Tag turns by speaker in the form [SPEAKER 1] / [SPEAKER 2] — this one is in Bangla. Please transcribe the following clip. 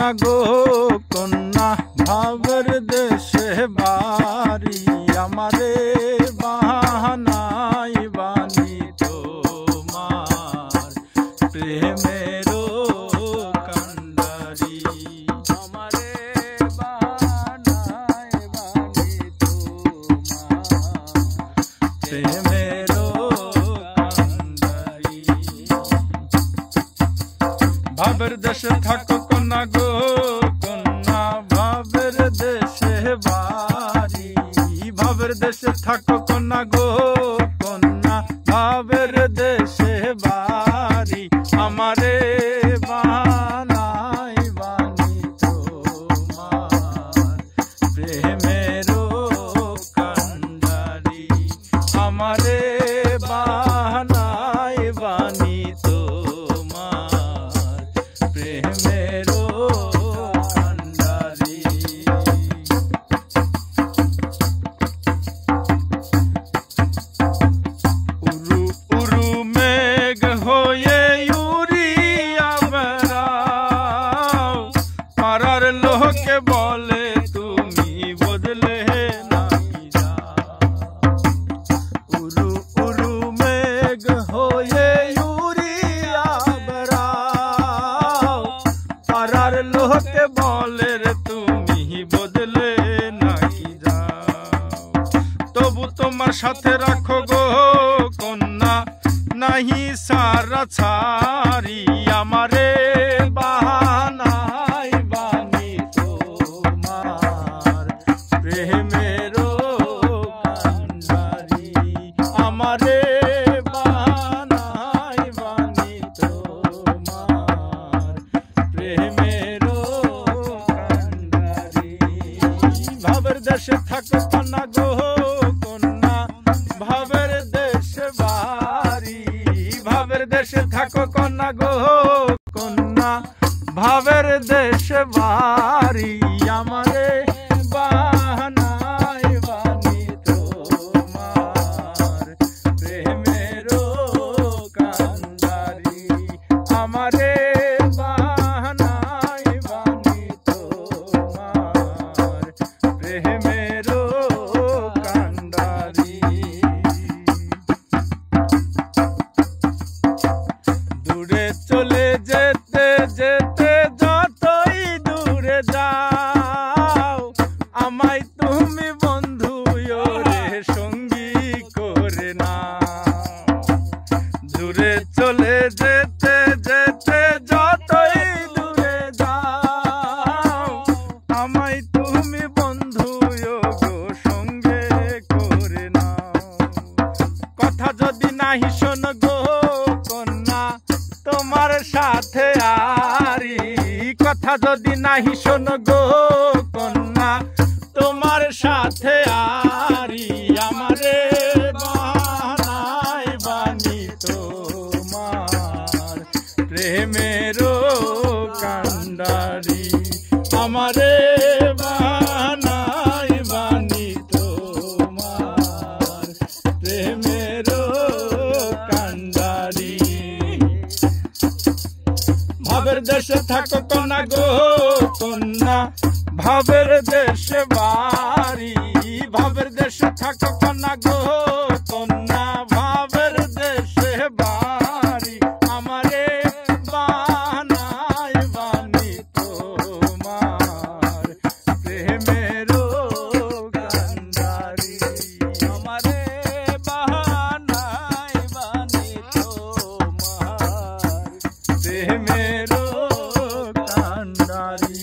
[SPEAKER 1] কন্যা গো কন্যা ভাবের দেশে বাড়ি আমারে বাহানাই বানি তোমার প্রেমেরও কান্ডারি আমারে বাহানাই বানি তোমার প্রেমেরও কান্ডারি ভাবের দেশে থাকো কন্যা গো কন্যা ভাবের দেশে বাড়ি ভাবের দেশে থাকো কন্যা গো কন্যা ভাবের দেশে বাড়ি আমারে বানাই বানি তোমার প্রেমেরও কান্ডারি আমারে বানাই বানি প্রেমেরও কান্ডারি উরু উরু মেঘ হয়ে উড়িয়া বেড়াও পাড়ার লোকে বলে তুমি বদলে নাকি যাও উরু উরু মেঘ হয়ে পাড়ার লোকে বলে রে তুমি বদলে নাকি যাও তবু তোমার সাথে রাখো গো কন্যা নাহি সারা ছাড়ি আমারে বাহানাই বানি তোমার প্রেমেরও কান্ডারি আমারে বাহানাই বানি তোমার প্রেমেরও কান্ডারি ভাবের দেশে থাকো কন্যা গো কন্যা ভাবের দেশে বাড়ি ভাবের দেশে থাকো কন্যা গো কন্যা ভাবের দেশে বাড়ি আমারে বাহানাই বানি তোমার প্রেমেরও কান্ডারি আমারে বাহানাই বানি তোমার প্রেমেরও কান্ডারি দূরে চলে যেতে যেতে যতই দূরে যাও আমায় তুমি বন্ধু ওরে সঙ্গী করে না দূরে চলে যেতে যেতে যতই দূরে যাও আমায় তুমি বন্ধু গো সঙ্গে করে নাও কথা যদি নাহি শোন গো কন্যা তোমার সাথে আরি কথা যদি নাহি শোন গো কন্যা তোমার সাথে আরি আমারে বাহানাই বানি তোমার প্রেমেরও কান্ডারি আমারে বাহানাই বানি তোমার প্রেমেরও কান্ডারি ভাবের দেশে থাকো কন্যা গো কন্যা ভাবের দেশে বাড়ি ভাবের দেশে থাকো কন্যা গো কন্যা ভাবের দেশে বাড়ি আমারে বাহানাই বানি তোমার প্রেমেরও কান্ডারি আমারে বাহানাই বানি তোমার প্রেমেরও কান্ডারি।